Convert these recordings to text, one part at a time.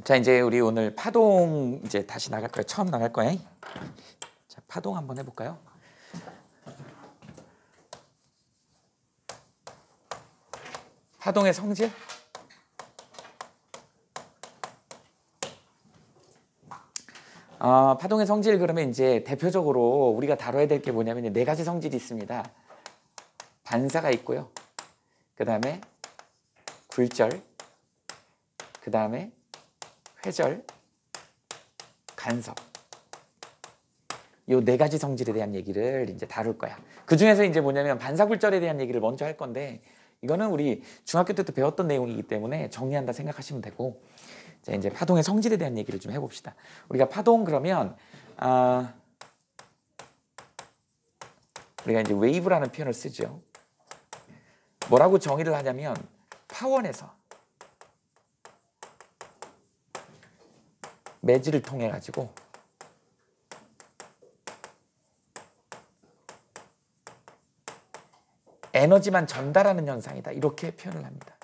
자, 이제 우리 오늘 파동 이제 다시 나갈 거예요. 처음 나갈 거예요. 자, 파동 한번 해볼까요? 파동의 성질? 파동의 성질 그러면 이제 대표적으로 우리가 다뤄야 될 게 뭐냐면 네 가지 성질이 있습니다. 반사가 있고요. 그 다음에 굴절, 그 다음에 회절, 간섭. 요 네 가지 성질에 대한 얘기를 이제 다룰 거야. 그 중에서 이제 뭐냐면 반사굴절에 대한 얘기를 먼저 할 건데, 이거는 우리 중학교 때도 배웠던 내용이기 때문에 정리한다 생각하시면 되고, 자, 이제 파동의 성질에 대한 얘기를 좀 해봅시다. 우리가 파동 그러면 우리가 이제 웨이브라는 표현을 쓰죠. 뭐라고 정의를 하냐면 파원에서 매질을 통해 가지고 에너지만 전달하는 현상이다. 이렇게 표현을 합니다.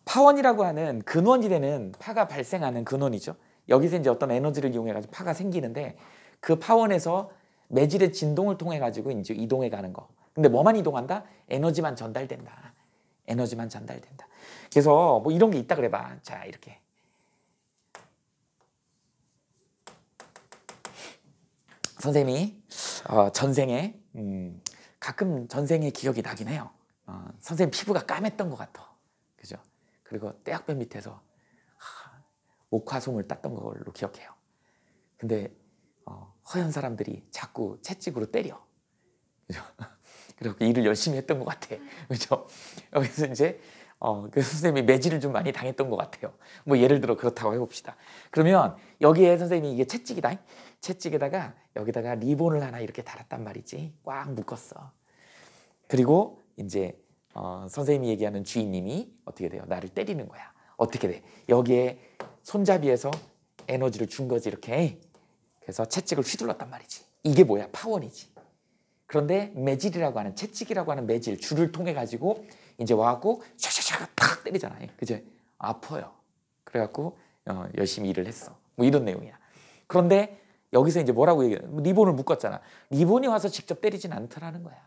파원이라고 하는 근원이 되는 파가 발생하는 근원이죠. 여기서 이제 어떤 에너지를 이용해 가지고 파가 생기는데 그 파원에서 매질의 진동을 통해 가지고 이제 이동해 가는 거. 근데 뭐만 이동한다? 에너지만 전달된다. 에너지만 전달된다. 그래서 뭐 이런 게 있다 그래 봐. 자, 이렇게. 선생님이 전생에 가끔 전생에 기억이 나긴 해요. 선생님 피부가 까맸던 것 같아. 그죠? 그리고 떼약볕 밑에서 목화솜을 땄던 걸로 기억해요. 근데 허연 사람들이 자꾸 채찍으로 때려. 그죠? 그리고 일을 열심히 했던 것 같아. 그죠? 여기서 이제 그 선생님이 매질을 좀 많이 당했던 것 같아요. 뭐 예를 들어 그렇다고 해봅시다. 그러면 여기에 선생님이 이게 채찍이다. 채찍에다가 여기다가 리본을 하나 이렇게 달았단 말이지. 꽉 묶었어. 그리고 이제 선생님이 얘기하는 주인님이 어떻게 돼요? 나를 때리는 거야. 어떻게 돼? 여기에 손잡이에서 에너지를 준 거지 이렇게. 그래서 채찍을 휘둘렀단 말이지. 이게 뭐야? 파원이지. 그런데 매질이라고 하는 채찍이라고 하는 매질 줄을 통해 가지고 이제 와갖고 샤샤샤 탁 때리잖아요. 그죠? 아파요. 그래갖고 열심히 일을 했어. 뭐 이런 내용이야. 그런데 여기서 이제 뭐라고 얘기해? 리본을 묶었잖아. 리본이 와서 직접 때리진 않더라는 거야.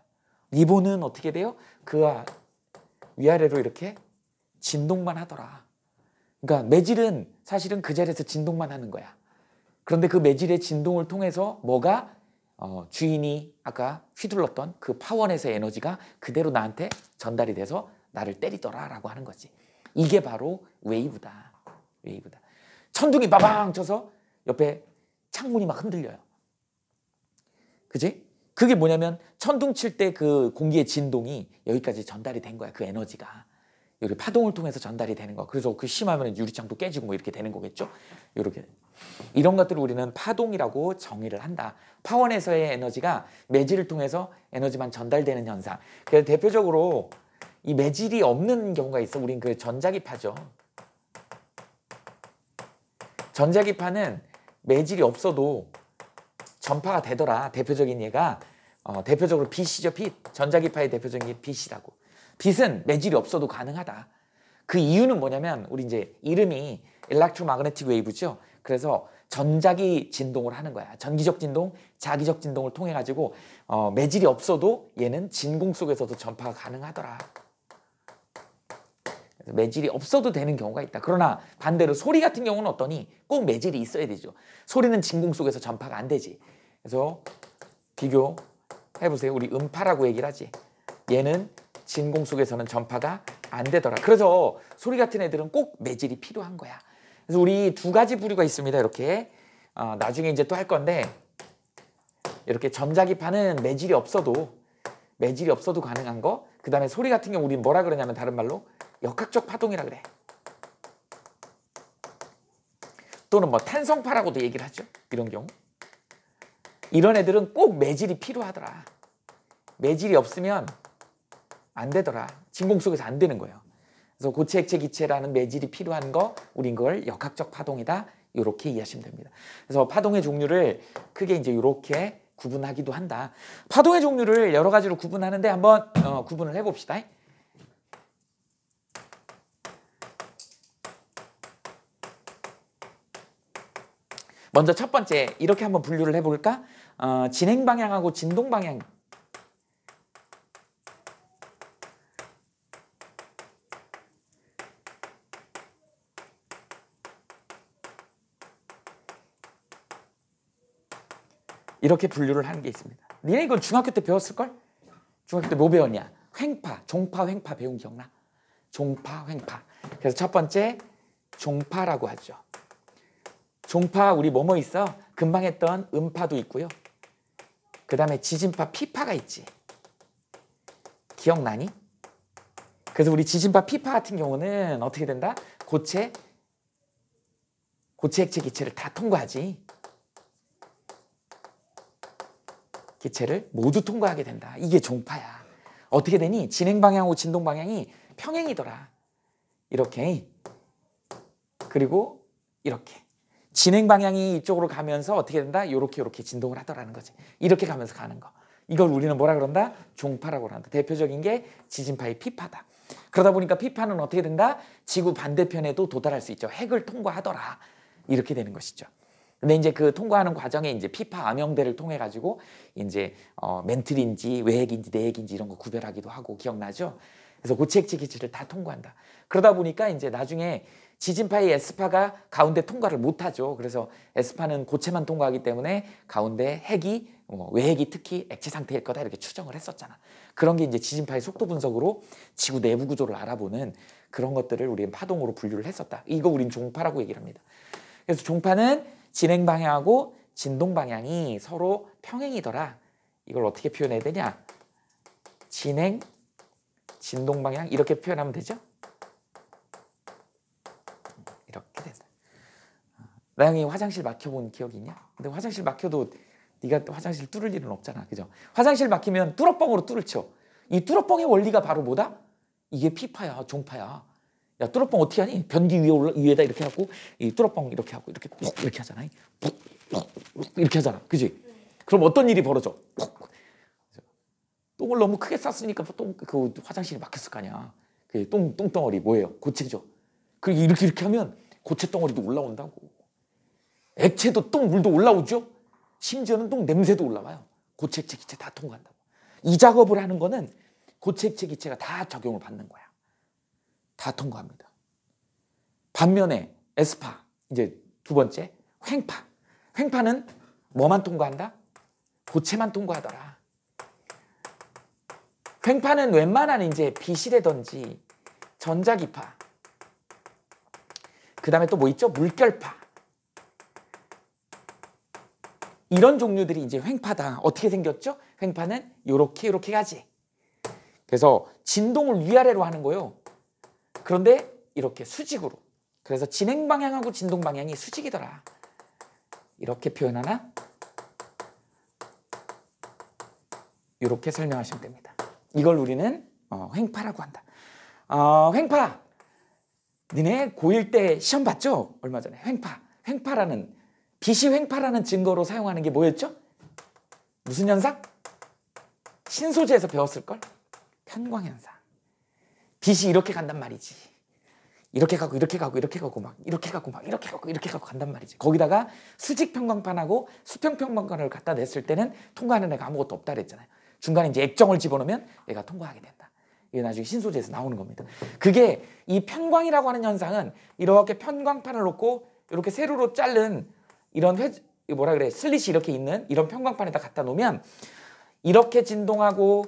리본은 어떻게 돼요? 그 위아래로 이렇게 진동만 하더라. 그러니까 매질은 사실은 그 자리에서 진동만 하는 거야. 그런데 그 매질의 진동을 통해서 뭐가 주인이 아까 휘둘렀던 그 파원에서의 에너지가 그대로 나한테 전달이 돼서 나를 때리더라라고 하는 거지. 이게 바로 웨이브다. 웨이브다. 천둥이 빠방 쳐서 옆에 창문이 막 흔들려요. 그지? 그게 뭐냐면 천둥 칠 때 그 공기의 진동이 여기까지 전달이 된 거야. 그 에너지가. 여기 파동을 통해서 전달이 되는 거. 그래서 그 심하면 유리창도 깨지고 뭐 이렇게 되는 거겠죠. 이렇게. 이런 것들을 우리는 파동이라고 정의를 한다. 파원에서의 에너지가 매질을 통해서 에너지만 전달되는 현상. 그래서 대표적으로 이 매질이 없는 경우가 있어. 우린 그 전자기파죠. 전자기파는 매질이 없어도 전파가 되더라. 대표적인 예가 대표적으로 빛이죠. 빛. 전자기파의 대표적인 게 빛이라고. 빛은 매질이 없어도 가능하다. 그 이유는 뭐냐면 우리 이제 이름이 Electromagnetic Wave죠. 그래서 전자기 진동을 하는 거야. 전기적 진동, 자기적 진동을 통해 가지고 매질이 없어도 얘는 진공 속에서도 전파가 가능하더라. 그래서 매질이 없어도 되는 경우가 있다. 그러나 반대로 소리 같은 경우는 어떠니? 꼭 매질이 있어야 되죠. 소리는 진공 속에서 전파가 안 되지. 그래서 비교해보세요. 우리 음파라고 얘기를 하지. 얘는 진공 속에서는 전파가 안 되더라. 그래서 소리 같은 애들은 꼭 매질이 필요한 거야. 그래서 우리 두 가지 부류가 있습니다. 이렇게 나중에 이제 또 할 건데 이렇게 전자기파는 매질이 없어도 가능한 거. 그 다음에 소리 같은 경우 우리는 뭐라 그러냐면 다른 말로 역학적 파동이라 그래. 또는 뭐 탄성파라고도 얘기를 하죠. 이런 경우. 이런 애들은 꼭 매질이 필요하더라. 매질이 없으면 안 되더라. 진공 속에서 안 되는 거예요. 그래서 고체, 액체, 기체라는 매질이 필요한 거, 우린 그걸 역학적 파동이다. 이렇게 이해하시면 됩니다. 그래서 파동의 종류를 크게 이제 이렇게 구분하기도 한다. 파동의 종류를 여러 가지로 구분하는데 한번 구분을 해봅시다. 먼저 첫 번째 이렇게 한번 분류를 해볼까? 진행 방향하고 진동 방향. 이렇게 분류를 하는 게 있습니다. 니네 이건 중학교 때 배웠을걸? 중학교 때 뭐 배웠냐? 횡파, 종파, 횡파 배운 기억나? 종파, 횡파. 그래서 첫 번째 종파라고 하죠. 종파 우리 뭐뭐 있어? 금방 했던 음파도 있고요. 그 다음에 지진파, 피파가 있지. 기억나니? 그래서 우리 지진파, 피파 같은 경우는 어떻게 된다? 고체, 액체, 기체를 다 통과하지. 기체를 모두 통과하게 된다. 이게 종파야. 어떻게 되니? 진행 방향하고 진동 방향이 평행이더라. 이렇게. 그리고 이렇게. 진행 방향이 이쪽으로 가면서 어떻게 된다? 요렇게 진동을 하더라는 거지. 이렇게 가면서 가는 거. 이걸 우리는 뭐라 그런다? 종파라고 그런다. 대표적인 게 지진파의 피파다. 그러다 보니까 피파는 어떻게 된다? 지구 반대편에도 도달할 수 있죠. 핵을 통과하더라. 이렇게 되는 것이죠. 근데 이제 그 통과하는 과정에 이제 피파 암형대를 통해 가지고 이제 멘틀인지 외핵인지 내핵인지 이런 거 구별하기도 하고 기억나죠? 그래서 고체액체 기체를 다 통과한다. 그러다 보니까 이제 나중에 지진파의 S파가 가운데 통과를 못하죠. 그래서 S파는 고체만 통과하기 때문에 가운데 핵이 외핵이 특히 액체 상태일 거다 이렇게 추정을 했었잖아. 그런 게 이제 지진파의 속도 분석으로 지구 내부 구조를 알아보는 그런 것들을 우리는 파동으로 분류를 했었다. 이거 우린 종파라고 얘기를 합니다. 그래서 종파는 진행 방향하고 진동 방향이 서로 평행이더라. 이걸 어떻게 표현해야 되냐? 진행, 진동 방향 이렇게 표현하면 되죠? 이렇게 된다. 나영이 화장실 막혀본 기억이 있냐? 근데 화장실 막혀도 네가 화장실 뚫을 일은 없잖아. 그죠? 화장실 막히면 뚫어뻥으로 뚫을 쳐. 이 뚫어뻥의 원리가 바로 뭐다? 이게 피파야, 종파야. 야, 뚫어뻥 어떻게 하니? 변기 위에다 이렇게 하고 이 뚫어뻥 이렇게 하고 이렇게 하잖아. 이렇게 하잖아. 그지? 그럼 어떤 일이 벌어져? 똥을 너무 크게 쌌으니까 그 화장실이 막혔을 거 아니야. 그 똥덩어리 뭐예요? 고체죠. 그리고 이렇게 하면 고체 덩어리도 올라온다고. 액체도 물도 올라오죠. 심지어는 똥 냄새도 올라와요. 고체, 액체, 기체 다 통과한다고. 이 작업을 하는 거는 고체, 액체, 기체가 다 적용을 받는 거야. 다 통과합니다. 반면에 S파 이제 두 번째 횡파. 횡파는 뭐만 통과한다? 고체만 통과하더라. 횡파는 웬만한 이제 비실이라든지 전자기파. 그 다음에 또 뭐 있죠? 물결파. 이런 종류들이 이제 횡파다. 어떻게 생겼죠? 횡파는 요렇게 가지. 그래서 진동을 위아래로 하는 거예요. 그런데 이렇게 수직으로. 그래서 진행 방향하고 진동 방향이 수직이더라. 이렇게 표현하나? 이렇게 설명하시면 됩니다. 이걸 우리는 횡파라고 한다. 횡파. 니네 고1 때 시험 봤죠? 얼마 전에. 횡파라는 빛이 횡파라는 증거로 사용하는 게 뭐였죠? 무슨 현상? 신소재에서 배웠을걸? 편광현상. 빛이 이렇게 간단 말이지. 이렇게 가고 이렇게 가고 이렇게 가고 막 이렇게 가고 막 이렇게 가고 이렇게 가고 간단 말이지. 거기다가 수직 평광판하고 수평 평광판을 갖다 냈을 때는 통과하는 애가 아무것도 없다 그랬잖아요. 중간에 이제 액정을 집어넣으면 얘가 통과하게 된다. 이게 나중에 신소재에서 나오는 겁니다. 그게 이 편광이라고 하는 현상은 이렇게 편광판을 놓고 이렇게 세로로 자른 이런 뭐라 그래? 슬릿이 이렇게 있는 이런 편광판에다 갖다 놓으면 이렇게 진동하고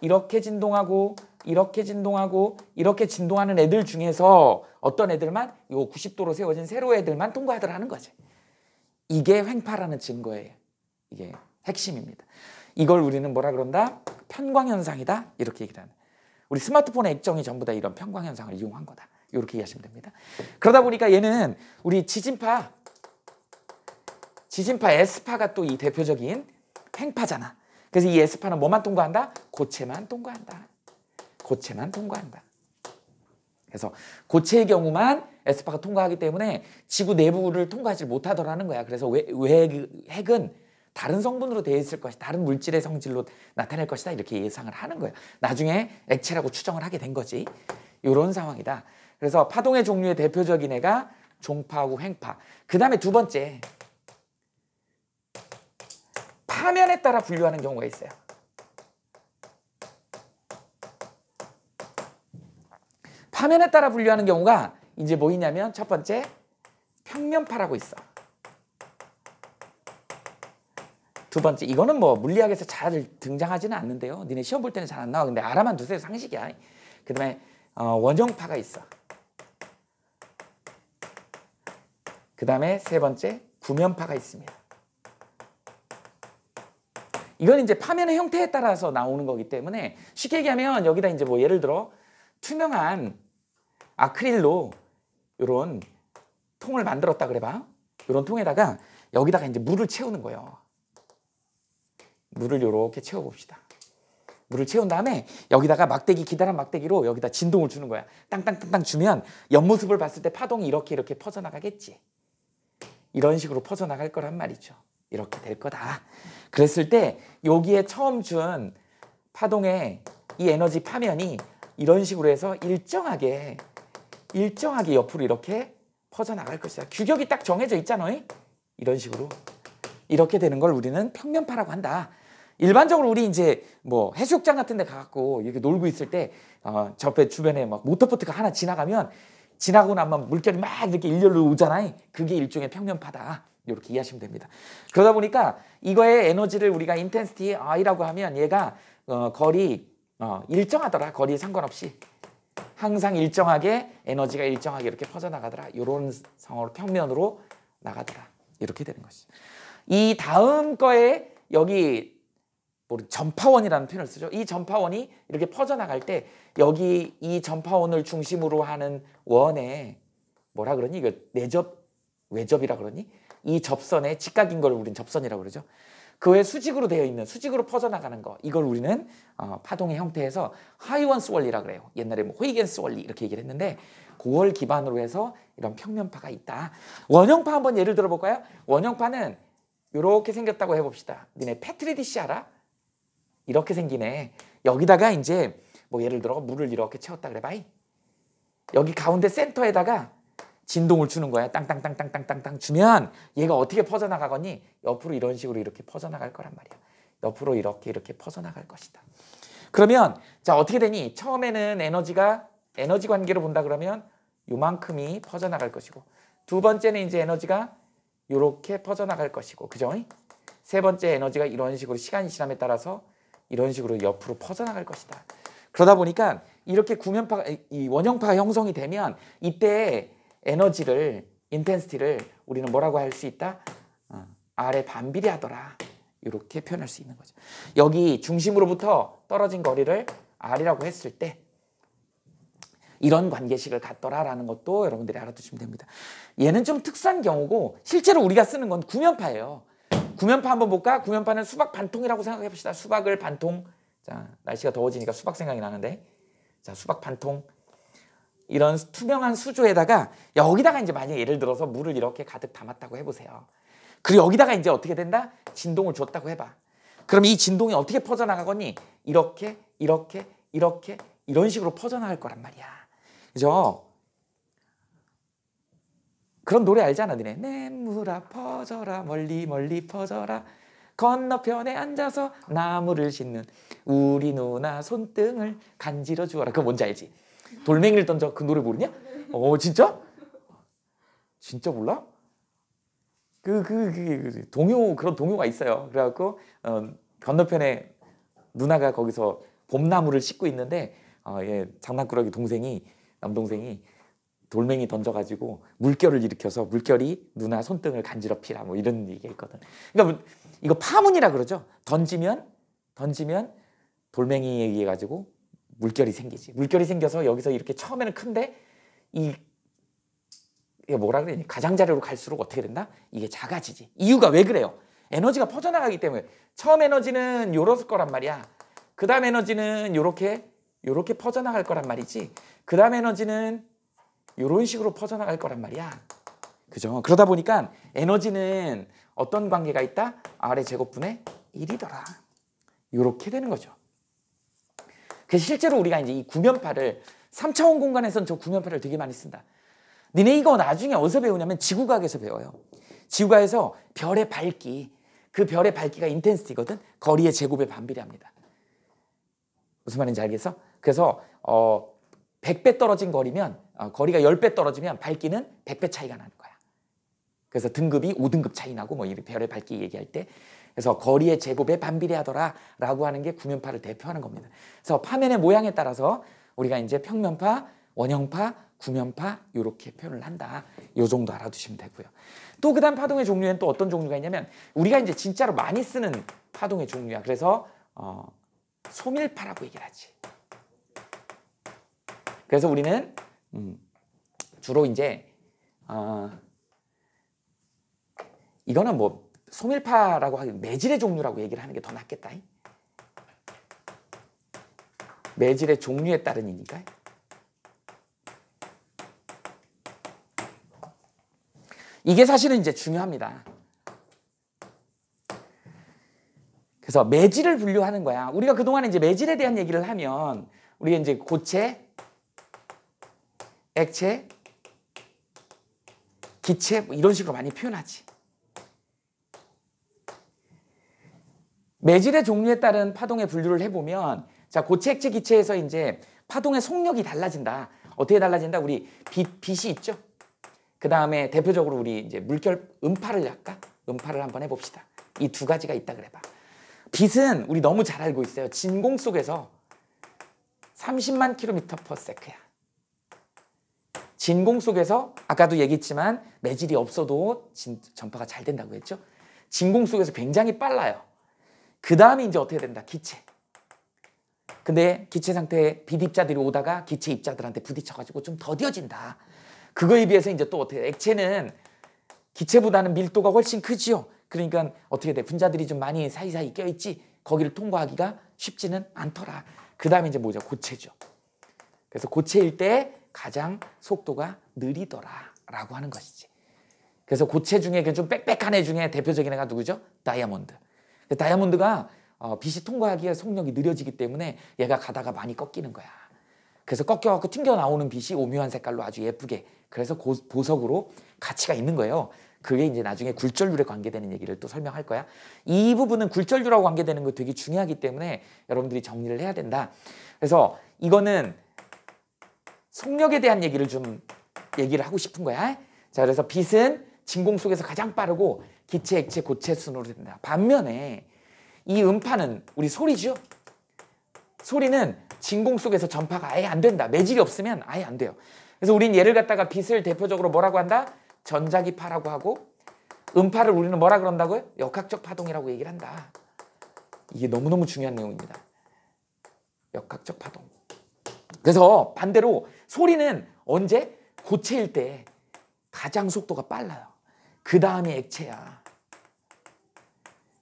이렇게 진동하고 이렇게 진동하고 이렇게 진동하는 애들 중에서 어떤 애들만 요 90도로 세워진 세로 애들만 통과하더라는 거지. 이게 횡파라는 증거예요. 이게 핵심입니다. 이걸 우리는 뭐라 그런다? 편광현상이다. 이렇게 얘기를 하는. 우리 스마트폰의 액정이 전부 다 이런 편광현상을 이용한 거다. 이렇게 이해하시면 됩니다. 그러다 보니까 얘는 우리 지진파 S파가 또 이 대표적인 횡파잖아. 그래서 이 S파는 뭐만 통과한다? 고체만 통과한다. 고체만 통과한다. 그래서 고체의 경우만 S파가 통과하기 때문에 지구 내부를 통과하지 못하더라는 거야. 그래서 핵은 다른 성분으로 되어 있을 것이다. 다른 물질의 성질로 나타낼 것이다. 이렇게 예상을 하는 거야. 나중에 액체라고 추정을 하게 된 거지. 이런 상황이다. 그래서 파동의 종류의 대표적인 애가 종파하고 횡파. 그 다음에 두 번째 파면에 따라 분류하는 경우가 있어요. 파면에 따라 분류하는 경우가 이제 뭐 있냐면 첫 번째 평면파라고 있어. 두 번째 이거는 뭐 물리학에서 잘 등장하지는 않는데요. 니네 시험 볼 때는 잘 안 나와. 근데 알아만 두세요. 상식이야. 그 다음에 원형파가 있어. 그 다음에 세 번째 구면파가 있습니다. 이건 이제 파면의 형태에 따라서 나오는 거기 때문에 쉽게 얘기하면 여기다 이제 뭐 예를 들어 투명한 아크릴로 이런 통을 만들었다 그래봐. 이런 통에다가 여기다가 이제 물을 채우는 거예요. 물을 이렇게 채워봅시다. 물을 채운 다음에 여기다가 막대기, 기다란 막대기로 여기다 진동을 주는 거야. 땅땅땅땅 주면 옆모습을 봤을 때 파동이 이렇게 퍼져나가겠지. 이런 식으로 퍼져나갈 거란 말이죠. 이렇게 될 거다. 그랬을 때 여기에 처음 준 파동의 이 에너지 파면이 이런 식으로 해서 일정하게 옆으로 이렇게 퍼져나갈 것이다. 규격이 딱 정해져 있잖아. 이런 식으로. 이렇게 되는 걸 우리는 평면파라고 한다. 일반적으로 우리 이제 뭐 해수욕장 같은 데 가갖고 이렇게 놀고 있을 때 저 앞에 주변에 막 모터보트가 하나 지나고 나면 물결이 막 이렇게 일렬로 오잖아요. 그게 일종의 평면파다. 이렇게 이해하시면 됩니다. 그러다 보니까 이거의 에너지를 우리가 인텐시티 I라고 하면 얘가 거리 일정하더라. 거리에 상관없이 항상 일정하게 에너지가 일정하게 이렇게 퍼져나가더라. 이런 상황으로 평면으로 나가더라. 이렇게 되는 것이죠. 이 다음 거에 여기 전파원이라는 표현을 쓰죠. 이 전파원이 이렇게 퍼져나갈 때 여기 이 전파원을 중심으로 하는 원에 뭐라 그러니? 이거 내접, 외접이라 그러니? 이 접선의 직각인 걸 우리는 접선이라고 그러죠. 그 외에 수직으로 되어 있는, 수직으로 퍼져나가는 거, 이걸 우리는 파동의 형태에서 하이원스 원리라 그래요. 옛날에 뭐 호이겐스 원리 이렇게 얘기를 했는데 그걸 기반으로 해서 이런 평면파가 있다. 원형파 한번 예를 들어볼까요? 원형파는 이렇게 생겼다고 해봅시다. 니네 페트리디시 알아? 이렇게 생기네. 여기다가 이제 뭐 예를 들어 물을 이렇게 채웠다 그래 봐이. 여기 가운데 센터에다가 진동을 주는 거야. 땅땅땅땅땅땅땅 주면 얘가 어떻게 퍼져나가거니? 옆으로 이런 식으로 이렇게 퍼져나갈 거란 말이야. 옆으로 이렇게 퍼져나갈 것이다. 그러면 자 어떻게 되니? 처음에는 에너지 관계로 본다 그러면 요만큼이 퍼져나갈 것이고, 두 번째는 이제 에너지가 이렇게 퍼져나갈 것이고, 그죠? 세 번째 에너지가 이런 식으로 시간이 지남에 따라서 이런 식으로 옆으로 퍼져나갈 것이다. 그러다 보니까 이렇게 구면파가, 이 원형파가 형성이 되면 이때 에너지를, 인텐시티를 우리는 뭐라고 할 수 있다? R에 반비례하더라. 이렇게 표현할 수 있는 거죠. 여기 중심으로부터 떨어진 거리를 R이라고 했을 때 이런 관계식을 갖더라라는 것도 여러분들이 알아두시면 됩니다. 얘는 좀 특수한 경우고 실제로 우리가 쓰는 건 구면파예요. 구면파 한번 볼까? 구면파는 수박 반통이라고 생각해 봅시다. 수박을 반통. 자, 날씨가 더워지니까 수박 생각이 나는데. 자, 수박 반통. 이런 투명한 수조에다가 여기다가 이제 만약 예를 들어서 물을 이렇게 가득 담았다고 해보세요. 그리고 여기다가 이제 어떻게 된다? 진동을 줬다고 해봐. 그럼 이 진동이 어떻게 퍼져나가거니? 이렇게 이런 식으로 퍼져나갈 거란 말이야. 그죠? 그런 노래 알잖아, 너네. 냇물아 퍼져라 멀리 퍼져라 건너편에 앉아서 나무를 싣는 우리 누나 손등을 간지러 주어라. 그거 뭔지 알지? 돌멩이를 던져. 그 노래 모르냐? 진짜? 진짜 몰라? 그런 동요가 있어요. 그래갖고 건너편에 누나가 거기서 봄나무를 싣고 있는데 장난꾸러기 남동생이 돌멩이 던져가지고 물결을 일으켜서 물결이 누나 손등을 간지럽히라 뭐 이런 얘기가 있거든. 그러니까 이거 파문이라 그러죠. 던지면 돌멩이에 의해 가지고 물결이 생기지. 물결이 생겨서 여기서 이렇게 처음에는 큰데 이게 뭐라 그러니? 가장자리로 갈수록 어떻게 된다? 이게 작아지지. 이유가 왜 그래요? 에너지가 퍼져나가기 때문에. 처음 에너지는 요랬을 거란 말이야. 그 다음 에너지는 요렇게 퍼져나갈 거란 말이지. 그 다음 에너지는 요런 식으로 퍼져나갈 거란 말이야. 그죠? 그러다 보니까 에너지는 어떤 관계가 있다? R의 제곱분의 1이더라. 요렇게 되는 거죠. 그래서 실제로 우리가 이제 이 구면파를 3차원 공간에서는 저 구면파를 되게 많이 쓴다. 니네 이거 나중에 어디서 배우냐면 지구과학에서 배워요. 지구과학에서 별의 밝기, 그 별의 밝기가 인텐시티거든. 거리의 제곱에 반비례합니다. 무슨 말인지 알겠어? 그래서 100배 떨어진 거리면 거리가 10배 떨어지면 밝기는 100배 차이가 나는 거야. 그래서 등급이 5등급 차이 나고 뭐 이 별의 밝기 얘기할 때 그래서 거리의 제곱에 반비례하더라 라고 하는 게 구면파를 대표하는 겁니다. 그래서 파면의 모양에 따라서 우리가 이제 평면파, 원형파, 구면파 이렇게 표현을 한다. 이 정도 알아두시면 되고요. 또 그다음 파동의 종류에는 또 어떤 종류가 있냐면 우리가 이제 진짜로 많이 쓰는 파동의 종류야. 그래서 소밀파라고 얘기를 하지. 그래서 우리는 주로 이제 이거는 뭐 소밀파라고 하기 매질의 종류라고 얘기를 하는 게 더 낫겠다. 매질의 종류에 따른이니까. 이게 사실은 이제 중요합니다. 그래서 매질을 분류하는 거야. 우리가 그동안 이제 매질에 대한 얘기를 하면 우리가 이제 고체, 액체, 기체 뭐 이런 식으로 많이 표현하지. 매질의 종류에 따른 파동의 분류를 해보면 자 고체, 액체, 기체에서 이제 파동의 속력이 달라진다. 어떻게 달라진다? 우리 빛이 있죠. 그 다음에 대표적으로 우리 이제 물결 음파를 할까? 음파를 한번 해봅시다. 이 두 가지가 있다 그래봐. 빛은 우리 너무 잘 알고 있어요. 진공 속에서 30만 km/s야. 진공 속에서 아까도 얘기했지만 매질이 없어도 전파가 잘 된다고 했죠. 진공 속에서 굉장히 빨라요. 그 다음에 이제 어떻게 된다? 기체. 근데 기체 상태에 빛 입자들이 오다가 기체 입자들한테 부딪혀가지고 좀 더뎌진다. 그거에 비해서 이제 또 어떻게 액체는 기체보다는 밀도가 훨씬 크지요. 그러니까 어떻게 돼? 분자들이 좀 많이 사이사이 껴있지. 거기를 통과하기가 쉽지는 않더라. 그 다음에 이제 뭐죠? 고체죠. 그래서 고체일 때 가장 속도가 느리더라라고 하는 것이지. 그래서 고체 중에 좀 빽빽한 애 중에 대표적인 애가 누구죠? 다이아몬드. 다이아몬드가 빛이 통과하기에 속력이 느려지기 때문에 얘가 가다가 많이 꺾이는 거야. 그래서 꺾여갖고 튕겨 나오는 빛이 오묘한 색깔로 아주 예쁘게 그래서 보석으로 가치가 있는 거예요. 그게 이제 나중에 굴절률에 관계되는 얘기를 또 설명할 거야. 이 부분은 굴절률하고 관계되는 거 되게 중요하기 때문에 여러분들이 정리를 해야 된다. 그래서 이거는 속력에 대한 얘기를 좀 얘기를 하고 싶은 거야. 자, 그래서 빛은 진공 속에서 가장 빠르고 기체, 액체, 고체 순으로 된다. 반면에 이 음파는 우리 소리죠. 소리는 진공 속에서 전파가 아예 안 된다. 매질이 없으면 아예 안 돼요. 그래서 우린 얘를 갖다가 빛을 대표적으로 뭐라고 한다? 전자기파라고 하고 음파를 우리는 뭐라 그런다고요? 역학적 파동이라고 얘기를 한다. 이게 너무너무 중요한 내용입니다. 역학적 파동. 그래서 반대로 소리는 언제? 고체일 때 가장 속도가 빨라요. 그 다음이 액체야.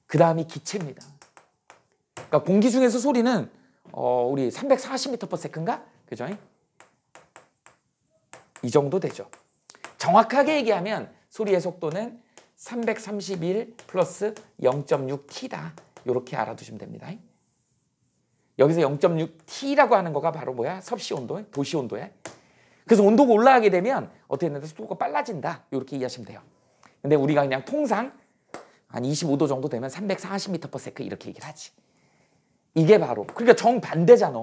그 다음이 기체입니다. 그러니까 공기 중에서 소리는 우리 340m/s인가? 그죠? 이 정도 되죠. 정확하게 얘기하면 소리의 속도는 331 플러스 0.6T다. 이렇게 알아두시면 됩니다. 여기서 0.6T라고 하는 거가 바로 뭐야? 섭씨 온도, 도시 온도야. 그래서 온도가 올라가게 되면 어떻게 되는데 속도가 빨라진다. 이렇게 이해하시면 돼요. 근데 우리가 그냥 통상 한 25도 정도 되면 340m/s 이렇게 얘기를 하지. 이게 바로 그러니까 정반대잖아.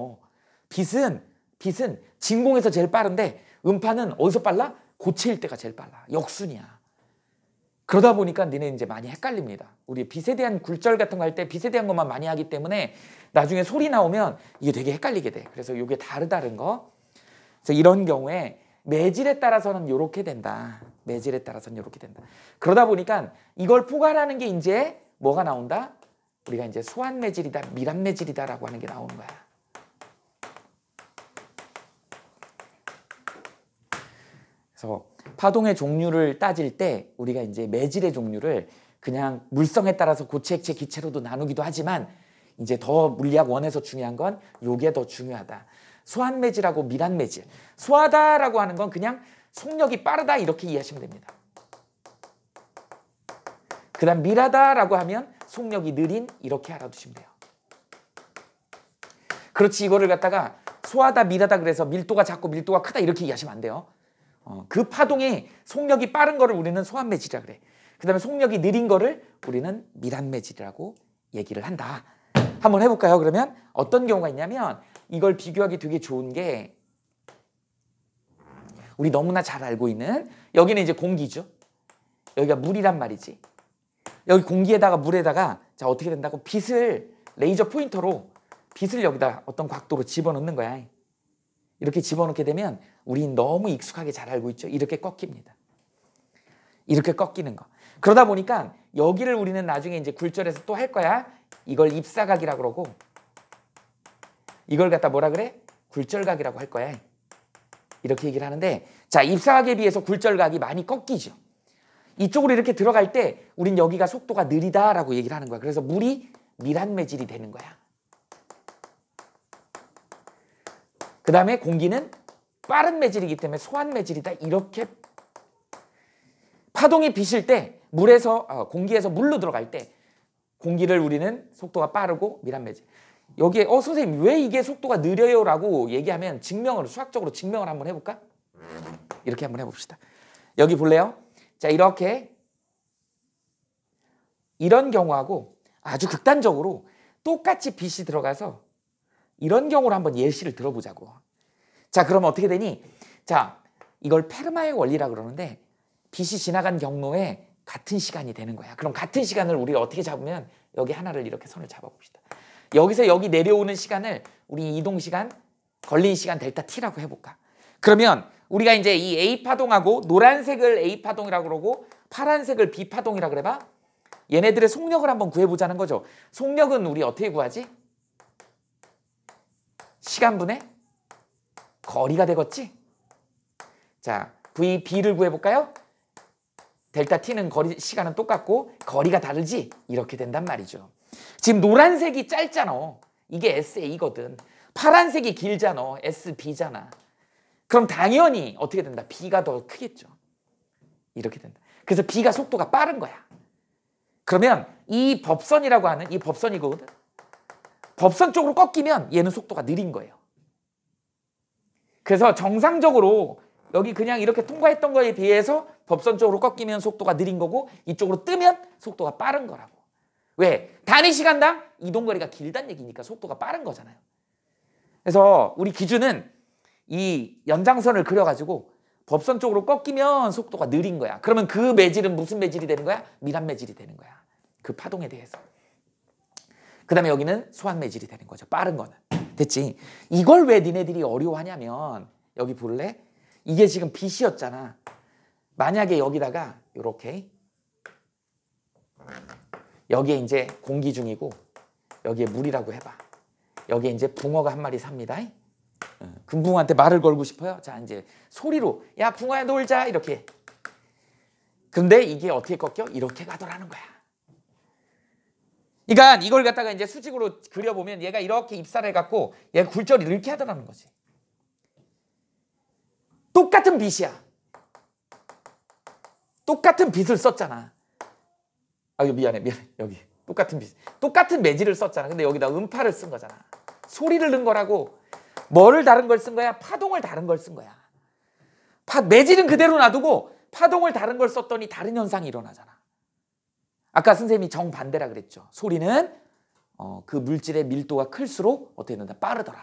빛은 진공에서 제일 빠른데 음파는 어디서 빨라? 고체일 때가 제일 빨라. 역순이야. 그러다 보니까 니네 이제 많이 헷갈립니다. 우리 빛에 대한 굴절 같은 거 할 때 빛에 대한 것만 많이 하기 때문에 나중에 소리 나오면 이게 되게 헷갈리게 돼. 그래서 이게 다른 거. 그래서 이런 경우에 매질에 따라서는 이렇게 된다. 매질에 따라서는 이렇게 된다. 그러다 보니까 이걸 포괄하는 게 이제 뭐가 나온다? 우리가 이제 소환 매질이다, 밀합 매질이다라고 하는 게 나오는 거야. 그래서 파동의 종류를 따질 때 우리가 이제 매질의 종류를 그냥 물성에 따라서 고체, 액체, 기체로도 나누기도 하지만 이제 더 물리학 원에서 중요한 건 이게 더 중요하다. 소환 매질하고 밀합 매질. 소하다라고 하는 건 그냥 속력이 빠르다 이렇게 이해하시면 됩니다. 그 다음 밀하다라고 하면 속력이 느린 이렇게 알아두시면 돼요. 그렇지 이거를 갖다가 소하다 밀하다 그래서 밀도가 작고 밀도가 크다 이렇게 이해하시면 안 돼요. 그 파동이 속력이 빠른 거를 우리는 소환 매질이라 그래. 그 다음에 속력이 느린 거를 우리는 밀한 매질이라고 얘기를 한다. 한번 해볼까요? 그러면 어떤 경우가 있냐면 이걸 비교하기 되게 좋은 게 우리 너무나 잘 알고 있는 여기는 이제 공기죠. 여기가 물이란 말이지. 여기 공기에다가 물에다가 자 어떻게 된다고 빛을 레이저 포인터로 빛을 여기다 어떤 각도로 집어넣는 거야. 이렇게 집어넣게 되면 우린 너무 익숙하게 잘 알고 있죠. 이렇게 꺾입니다. 이렇게 꺾이는 거. 그러다 보니까 여기를 우리는 나중에 이제 굴절해서 또 할 거야. 이걸 입사각이라고 그러고 이걸 갖다 뭐라 그래? 굴절각이라고 할 거야. 이렇게 얘기를 하는데 자 입사각에 비해서 굴절각이 많이 꺾이죠. 이쪽으로 이렇게 들어갈 때 우린 여기가 속도가 느리다라고 얘기를 하는 거야. 그래서 물이 밀한 매질이 되는 거야. 그 다음에 공기는 빠른 매질이기 때문에 소한 매질이다. 이렇게 파동이 비실 때 물에서 공기에서 물로 들어갈 때 공기를 우리는 속도가 빠르고 밀한 매질. 여기에 선생님 왜 이게 속도가 느려요? 라고 얘기하면 증명을 수학적으로 증명을 한번 해볼까? 이렇게 한번 해봅시다. 여기 볼래요? 자 이렇게 이런 경우하고 아주 극단적으로 똑같이 빛이 들어가서 이런 경우로 한번 예시를 들어보자고. 자 그럼 어떻게 되니? 자 이걸 페르마의 원리라고 그러는데 빛이 지나간 경로에 같은 시간이 되는 거야. 그럼 같은 시간을 우리가 어떻게 잡으면 여기 하나를 이렇게 선을 잡아봅시다. 여기서 여기 내려오는 시간을 우리 이동 시간, 걸린 시간 델타 t라고 해볼까? 그러면 우리가 이제 이 A 파동하고 노란색을 A 파동이라고 그러고 파란색을 B 파동이라고 그래봐. 얘네들의 속력을 한번 구해보자는 거죠. 속력은 우리 어떻게 구하지? 시간분의 거리가 되겠지? 자, VB를 구해볼까요? 델타 t는 거리, 시간은 똑같고 거리가 다르지? 이렇게 된단 말이죠. 지금 노란색이 짧잖아. 이게 SA거든. 파란색이 길잖아. SB잖아. 그럼 당연히 어떻게 된다? B가 더 크겠죠. 이렇게 된다. 그래서 B가 속도가 빠른 거야. 그러면 이 법선이라고 하는 이 법선이거든. 법선 쪽으로 꺾이면 얘는 속도가 느린 거예요. 그래서 정상적으로 여기 그냥 이렇게 통과했던 거에 비해서 법선 쪽으로 꺾이면 속도가 느린 거고 이쪽으로 뜨면 속도가 빠른 거라고. 왜? 단위 시간당 이동거리가 길다는 얘기니까 속도가 빠른 거잖아요. 그래서 우리 기준은 이 연장선을 그려가지고 법선 쪽으로 꺾이면 속도가 느린 거야. 그러면 그 매질은 무슨 매질이 되는 거야? 밀한 매질이 되는 거야. 그 파동에 대해서. 그 다음에 여기는 소한 매질이 되는 거죠. 빠른 거는. 됐지? 이걸 왜 니네들이 어려워하냐면 여기 볼래? 이게 지금 빛이었잖아. 만약에 여기다가 이렇게 여기에 이제 공기 중이고 여기에 물이라고 해봐. 여기에 이제 붕어가 한 마리 삽니다. 금붕어한테 말을 걸고 싶어요. 자 이제 소리로 야 붕어야 놀자 이렇게. 근데 이게 어떻게 꺾여? 이렇게 가더라는 거야. 그러니까 이걸 갖다가 이제 수직으로 그려보면 얘가 이렇게 입사를 해갖고 얘가 굴절을 이렇게 하더라는 거지. 똑같은 빛이야. 똑같은 빛을 썼잖아. 미안해. 여기 똑같은 빛. 똑같은 매질을 썼잖아. 근데 여기다 음파를 쓴 거잖아. 소리를 넣은 거라고. 뭐를 다른 걸 쓴 거야? 파동을 다른 걸 쓴 거야. 매질은 그대로 놔두고 파동을 다른 걸 썼더니 다른 현상이 일어나잖아. 아까 선생님이 정반대라 그랬죠. 소리는 그 물질의 밀도가 클수록 어떻게 된다? 빠르더라.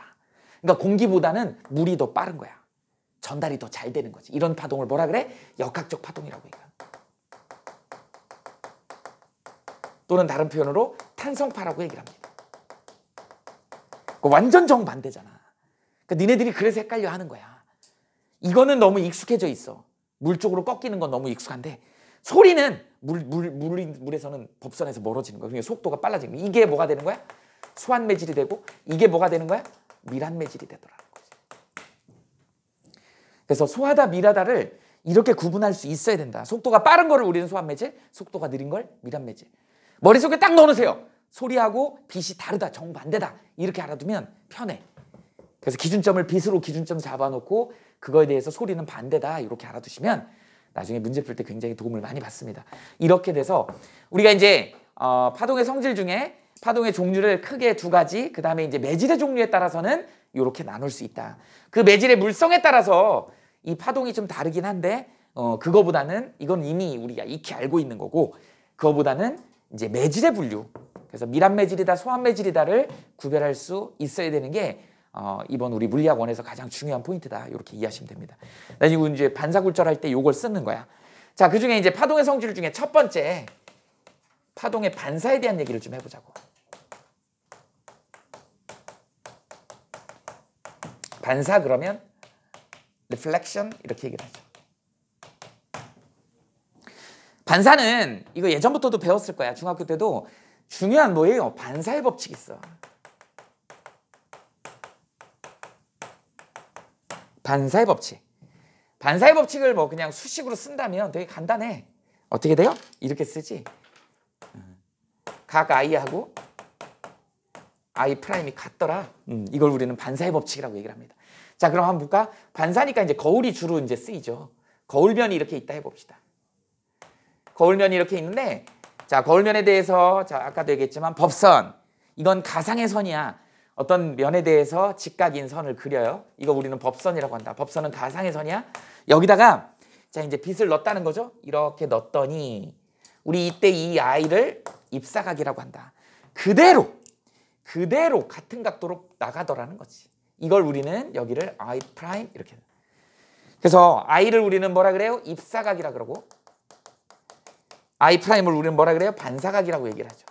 그러니까 공기보다는 물이 더 빠른 거야. 전달이 더 잘 되는 거지. 이런 파동을 뭐라 그래? 역학적 파동이라고 얘기해. 또는 다른 표현으로 탄성파라고 얘기를 합니다. 완전 정반대잖아. 그러니까 니네들이 그래서 헷갈려 하는 거야. 이거는 너무 익숙해져 있어. 물 쪽으로 꺾이는 건 너무 익숙한데 소리는 물에서는 법선에서 멀어지는 거야. 그러니까 속도가 빨라지는 거야. 이게 뭐가 되는 거야? 소한 매질이 되고 이게 뭐가 되는 거야? 밀한 매질이 되더라는 거지. 그래서 소하다 밀하다를 이렇게 구분할 수 있어야 된다. 속도가 빠른 거를 우리는 소한 매질, 속도가 느린 걸 밀한 매질. 머릿속에 딱 넣어놓으세요. 소리하고 빛이 다르다, 정반대다. 이렇게 알아두면 편해. 그래서 기준점을 빛으로 기준점 잡아놓고 그거에 대해서 소리는 반대다. 이렇게 알아두시면 나중에 문제 풀 때 굉장히 도움을 많이 받습니다. 이렇게 돼서 우리가 이제 파동의 성질 중에 파동의 종류를 크게 두 가지, 그 다음에 이제 매질의 종류에 따라서는 이렇게 나눌 수 있다. 그 매질의 물성에 따라서 이 파동이 좀 다르긴 한데 그거보다는 이건 이미 우리가 익히 알고 있는 거고 그거보다는 이제 매질의 분류. 그래서 밀합 매질이다, 소합 매질이다를 구별할 수 있어야 되는 게 이번 우리 물리학 원에서 가장 중요한 포인트다. 이렇게 이해하시면 됩니다. 나중에 이제 반사굴절할 때 이걸 쓰는 거야. 자, 그 중에 이제 파동의 성질 중에 첫 번째 파동의 반사에 대한 얘기를 좀 해보자고. 반사 그러면 reflection 이렇게 얘기를 하죠. 반사는 이거 예전부터도 배웠을 거야. 중학교 때도 중요한 뭐예요? 반사의 법칙이 있어. 반사의 법칙. 반사의 법칙을 뭐 그냥 수식으로 쓴다면 되게 간단해. 어떻게 돼요? 이렇게 쓰지. 각 i하고 i 프라임이 같더라. 이걸 우리는 반사의 법칙이라고 얘기를 합니다. 자, 그럼 한번 볼까? 반사니까 이제 거울이 주로 이제 쓰이죠. 거울면이 이렇게 있다 해봅시다. 거울면이 이렇게 있는데, 자, 거울면에 대해서, 자, 아까도 얘기했지만 법선. 이건 가상의 선이야. 어떤 면에 대해서 직각인 선을 그려요. 이거 우리는 법선이라고 한다. 법선은 가상의 선이야. 여기다가, 자, 이제 빗을 넣었다는 거죠. 이렇게 넣었더니, 우리 이때 이 i를 입사각이라고 한다. 그대로 같은 각도로 나가더라는 거지. 이걸 우리는 여기를 i 프라임 이렇게. 그래서 i를 우리는 뭐라 그래요? 입사각이라 그러고 i 프라임을 우리는 뭐라 그래요? 반사각이라고 얘기를 하죠.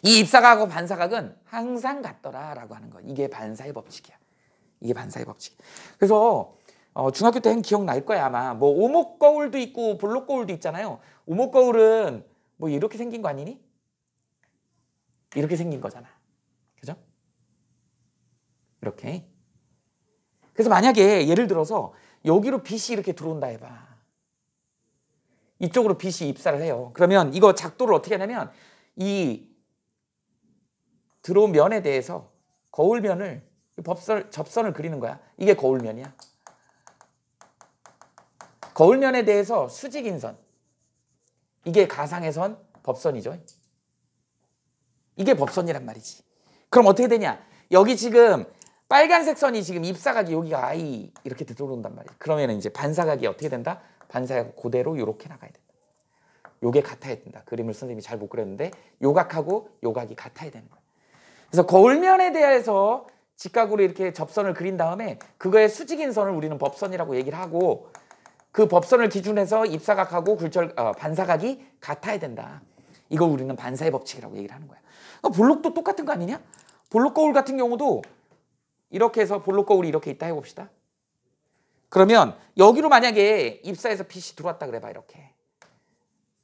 이 입사각하고 반사각은 항상 같더라라고 하는 거. 이게 반사의 법칙이야. 이게 반사의 법칙. 그래서 중학교 때 기억날 거야 아마. 뭐 오목 거울도 있고 볼록 거울도 있잖아요. 오목 거울은 뭐 이렇게 생긴 거 아니니? 이렇게 생긴 거잖아. 그죠? 이렇게. 그래서 만약에 예를 들어서 여기로 빛이 이렇게 들어온다 해봐. 이쪽으로 빛이 입사를 해요. 그러면 이거 작도를 어떻게 하냐면 이 들어온 면에 대해서 거울면을 접선을 그리는 거야. 이게 거울면이야. 거울면에 대해서 수직인 선. 이게 가상의 선, 법선이죠. 이게 법선이란 말이지. 그럼 어떻게 되냐? 여기 지금 빨간색 선이 지금 입사각이 여기가 I 이렇게 들어온단 말이야. 그러면 이제 반사각이 어떻게 된다? 반사각 그대로 이렇게 나가야 된다. 요게 같아야 된다. 그림을 선생님이 잘 못 그렸는데 요각하고 요각이 같아야 되는 거야. 그래서 거울면에 대해서 직각으로 이렇게 접선을 그린 다음에 그거의 수직인 선을 우리는 법선이라고 얘기를 하고 그 법선을 기준해서 입사각하고 반사각이 같아야 된다. 이걸 우리는 반사의 법칙이라고 얘기를 하는 거야. 볼록도 똑같은 거 아니냐? 볼록 거울 같은 경우도 이렇게 해서 볼록 거울이 이렇게 있다 해봅시다. 그러면 여기로 만약에 입사해서 빛이 들어왔다 그래봐. 이렇게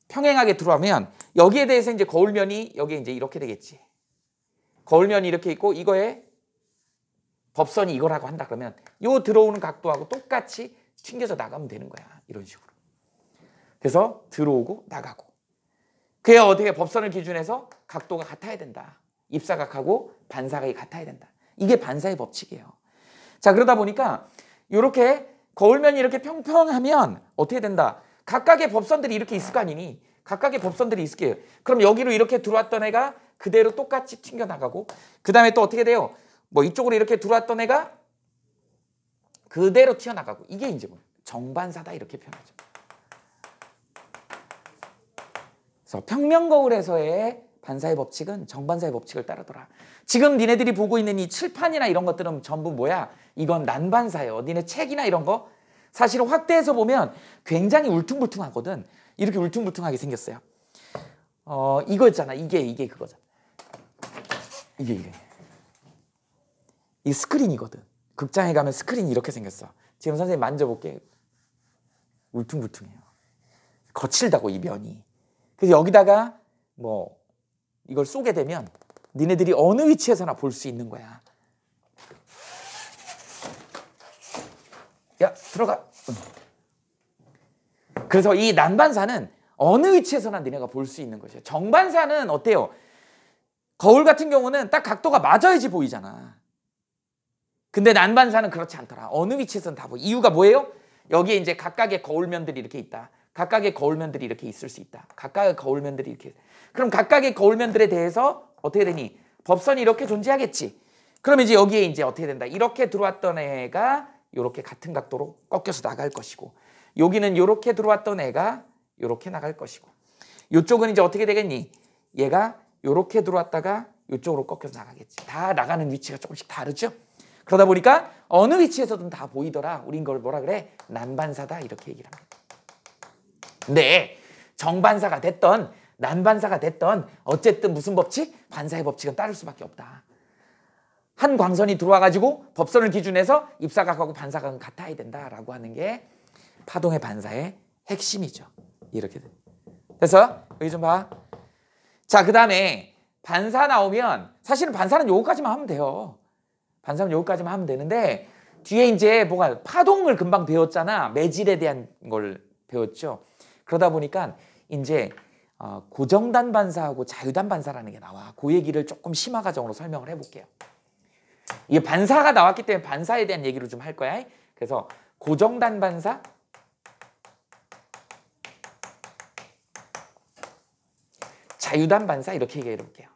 평행하게 들어오면 여기에 대해서 이제 거울면이 여기 이제 이렇게 되겠지. 거울면이 이렇게 있고 이거에 법선이 이거라고 한다 그러면 요 들어오는 각도하고 똑같이 튕겨져 나가면 되는 거야. 이런 식으로. 그래서 들어오고 나가고. 그래야 어떻게 법선을 기준해서 각도가 같아야 된다. 입사각하고 반사각이 같아야 된다. 이게 반사의 법칙이에요. 자, 그러다 보니까 이렇게 거울면이 이렇게 평평하면 어떻게 된다? 각각의 법선들이 이렇게 있을 거 아니니? 각각의 법선들이 있을 게요. 그럼 여기로 이렇게 들어왔던 애가 그대로 똑같이 튕겨나가고 그 다음에 또 어떻게 돼요? 뭐 이쪽으로 이렇게 들어왔던 애가 그대로 튀어나가고 이게 이제 뭐 정반사다 이렇게 표현하죠. 그래서 평면거울에서의 반사의 법칙은 정반사의 법칙을 따르더라. 지금 니네들이 보고 있는 이 칠판이나 이런 것들은 전부 뭐야? 이건 난반사예요. 니네 책이나 이런 거 사실은 확대해서 보면 굉장히 울퉁불퉁하거든. 이렇게 울퉁불퉁하게 생겼어요. 이거 있잖아. 이게 그거잖아. 이게. 이 스크린이거든. 극장에 가면 스크린이 이렇게 생겼어. 지금 선생님 만져볼게. 울퉁불퉁해요. 거칠다고 이 면이. 그래서 여기다가 뭐 이걸 쏘게 되면 니네들이 어느 위치에서나 볼 수 있는 거야. 야, 들어가. 그래서 이 난반사는 어느 위치에서나 니네가 볼 수 있는 것이에요. 정반사는 어때요? 거울 같은 경우는 딱 각도가 맞아야지 보이잖아. 근데 난반사는 그렇지 않더라. 어느 위치에서는 다 보여. 이유가 뭐예요? 여기에 이제 각각의 거울면들이 이렇게 있다. 각각의 거울면들이 이렇게 있을 수 있다. 각각의 거울면들이 이렇게. 그럼 각각의 거울면들에 대해서 어떻게 되니? 법선이 이렇게 존재하겠지. 그럼 이제 여기에 이제 어떻게 된다? 이렇게 들어왔던 애가 이렇게 같은 각도로 꺾여서 나갈 것이고, 여기는 이렇게 들어왔던 애가 이렇게 나갈 것이고, 이쪽은 이제 어떻게 되겠니? 얘가 이렇게 들어왔다가 이쪽으로 꺾여서 나가겠지. 다 나가는 위치가 조금씩 다르죠. 그러다 보니까 어느 위치에서든 다 보이더라. 우린 그걸 뭐라 그래? 난반사다, 이렇게 얘기를 합니다. 근데 정반사가 됐던 난반사가 됐던 어쨌든 무슨 법칙? 반사의 법칙은 따를 수밖에 없다. 한 광선이 들어와가지고 법선을 기준해서 입사각하고 반사각은 같아야 된다라고 하는 게 파동의 반사의 핵심이죠. 이렇게 돼. 그래서 여기 좀 봐. 자, 그 다음에 반사 나오면 사실은 반사는 요거까지만 하면 돼요. 반사는 요거까지만 하면 되는데 뒤에 이제 뭐가 파동을 금방 배웠잖아. 매질에 대한 걸 배웠죠. 그러다 보니까 이제 고정단 반사하고 자유단 반사라는 게 나와. 그 얘기를 조금 심화 과정으로 설명을 해볼게요. 이게 반사가 나왔기 때문에 반사에 대한 얘기를 좀 할 거야. 그래서 고정단 반사, 자유단 반사 이렇게 얘기해 볼게요.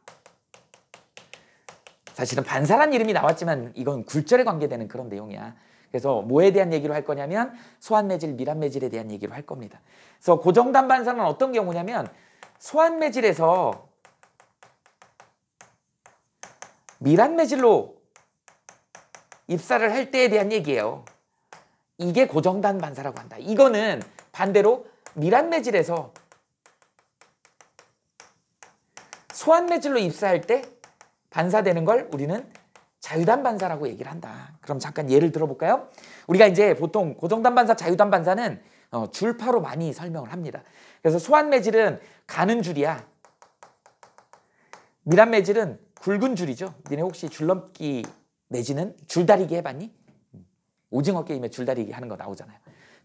사실은 반사란 이름이 나왔지만 이건 굴절에 관계되는 그런 내용이야. 그래서 뭐에 대한 얘기로 할 거냐면 소환매질, 밀합매질에 대한 얘기로 할 겁니다. 그래서 고정단 반사는 어떤 경우냐면 소환매질에서 밀합매질로 입사를 할 때에 대한 얘기예요. 이게 고정단 반사라고 한다. 이거는 반대로 밀합매질에서 소환매질로 입사할 때 반사되는 걸 우리는 자유단 반사라고 얘기를 한다. 그럼 잠깐 예를 들어볼까요? 우리가 이제 보통 고정단 반사, 자유단 반사는 줄파로 많이 설명을 합니다. 그래서 소환매질은 가는 줄이야. 밀합매질은 굵은 줄이죠. 니네 혹시 줄넘기 내지는 줄다리기 해봤니? 오징어 게임에 줄다리기 하는 거 나오잖아요.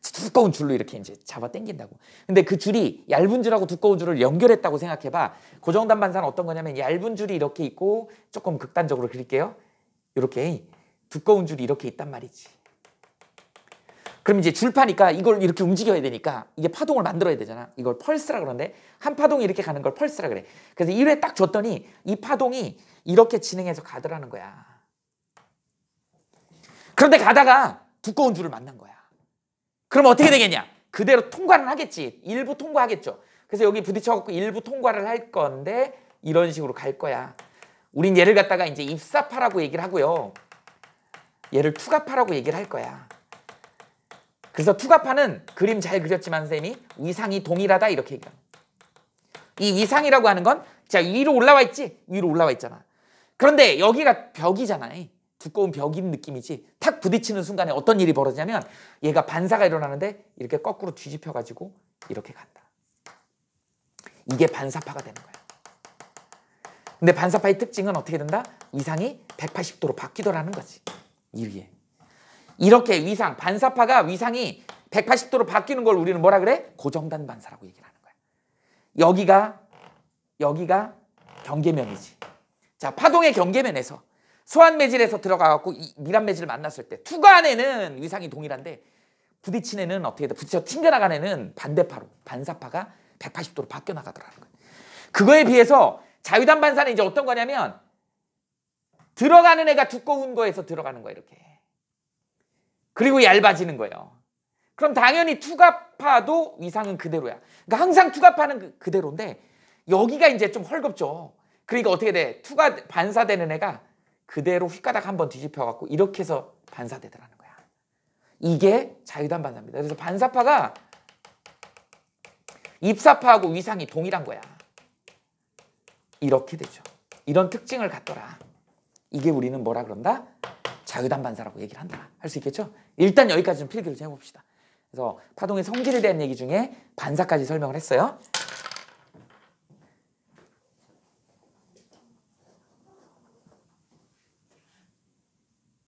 두꺼운 줄로 이렇게 이제 잡아 당긴다고. 근데 그 줄이 얇은 줄하고 두꺼운 줄을 연결했다고 생각해봐. 고정단 반사는 어떤 거냐면 얇은 줄이 이렇게 있고, 조금 극단적으로 그릴게요. 이렇게 두꺼운 줄이 이렇게 있단 말이지. 그럼 이제 줄파니까 이걸 이렇게 움직여야 되니까 이게 파동을 만들어야 되잖아. 이걸 펄스라 그러는데 한 파동이 이렇게 가는 걸 펄스라 그래. 그래서 1회 딱 줬더니 이 파동이 이렇게 진행해서 가더라는 거야. 그런데 가다가 두꺼운 줄을 만난 거야. 그럼 어떻게 되겠냐? 그대로 통과는 하겠지. 일부 통과하겠죠. 그래서 여기 부딪혀갖고 일부 통과를 할 건데 이런 식으로 갈 거야. 우린 얘를 갖다가 이제 입사파라고 얘기를 하고요. 얘를 투가파라고 얘기를 할 거야. 그래서 투가파는 그림 잘 그렸지만 선생님이 위상이 동일하다 이렇게 얘기합니다. 이 위상이라고 하는 건 자, 위로 올라와 있지? 위로 올라와 있잖아. 그런데 여기가 벽이잖아요. 두꺼운 벽인 느낌이지. 탁 부딪히는 순간에 어떤 일이 벌어지냐면 얘가 반사가 일어나는데 이렇게 거꾸로 뒤집혀가지고 이렇게 간다. 이게 반사파가 되는 거야. 근데 반사파의 특징은 어떻게 된다? 위상이 180도로 바뀌더라는 거지. 이렇게 위상, 반사파가 위상이 180도로 바뀌는 걸 우리는 뭐라 그래? 고정단 반사라고 얘기를 하는 거야. 여기가 경계면이지. 자, 파동의 경계면에서 소환매질에서 들어가갖고 밀합매질을 만났을 때 투간에는 위상이 동일한데 부딪힌 애는 어떻게 돼? 부딪혀 튕겨나간 애는 반대파로, 반사파가 180도로 바뀌어 나가더라는 거예요. 그거에 비해서 자유단 반사는 이제 어떤 거냐면 들어가는 애가 두꺼운 거에서 들어가는 거예요. 이렇게. 그리고 얇아지는 거예요. 그럼 당연히 투가파도 위상은 그대로야. 그러니까 항상 투가파는 그대로인데 여기가 이제 좀 헐겁죠. 그러니까 어떻게 돼? 투가 반사되는 애가 그대로 휘가닥 한번 뒤집혀갖고 이렇게 해서 반사되더라는 거야. 이게 자유단 반사입니다. 그래서 반사파가 입사파하고 위상이 동일한 거야. 이렇게 되죠. 이런 특징을 갖더라. 이게 우리는 뭐라 그런다? 자유단 반사라고 얘기를 한다. 할 수 있겠죠? 일단 여기까지 좀 필기를 좀 해봅시다. 그래서 파동의 성질에 대한 얘기 중에 반사까지 설명을 했어요.